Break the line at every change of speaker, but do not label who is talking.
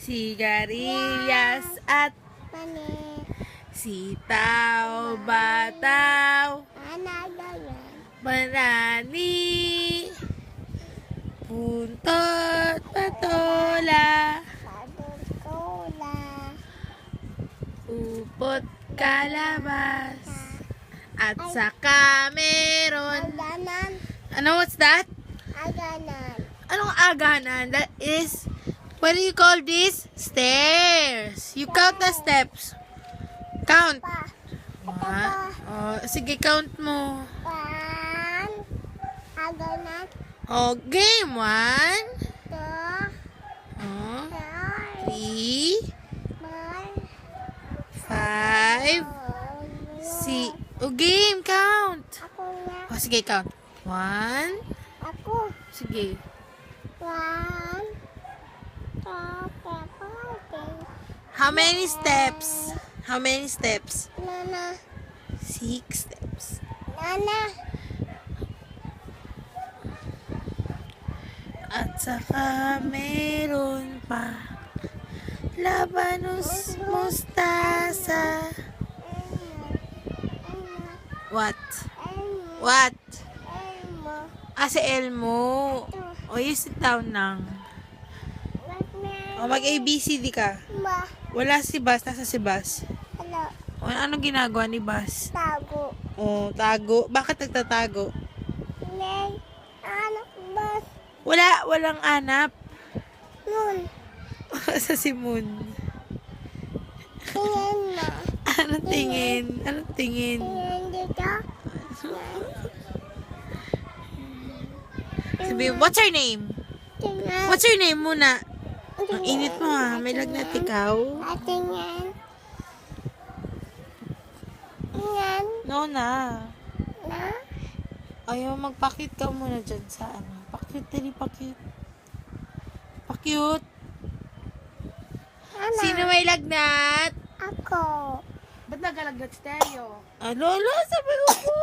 sigarilyas at
Mani.
sitaw, bataw,
Ganyan.
banani, buntot, patola,
Pagkukola.
upot, kalabas, at saka meron.
Aganan.
Ano, what's that?
Aganan.
Anong aganan? That is, what do you call this? Stairs. You count the steps. Count.
Pa.
One. Oh, sige, count mo.
One. Aganan.
Oh, game. 1.
Two.
Oh,
Three.
3, 5, 6. Oh, game. Count.
Ako na.
Oh, sige, count. 1.
Ako.
Sige.
1. Okay.
How many steps? How many steps?
Nana.
6 steps.
Nana.
At saka meron pa labanos, mustasa. What? What? Si Elmo. O, you sit down lang. O, mag-ABCD ka. Wala si Bas. Nasa si Bas.
Hello.
O, anong ginagawa ni Bas?
Tago.
O, tago. Bakit nagtatago?
Nay. Anak bas.
Walang anap.
Nun.
Sa si Moon.
Tingin mo.
Anong tingin? Anong tingin?
Tingin dito.
Sabi, what's your name?
Tingin.
What's your name muna? Ang init mo ha. May lagnat ikaw.
Tingin. Tingin.
No na.
Na.
Ayaw, magpakit ka muna dyan sa ano. Pakit, dali, pakit. Pakit.
Ana.
Sino may lagnat?
Ako.
Ba't nagalagnat si Teryo? Lolo, sabi ko po.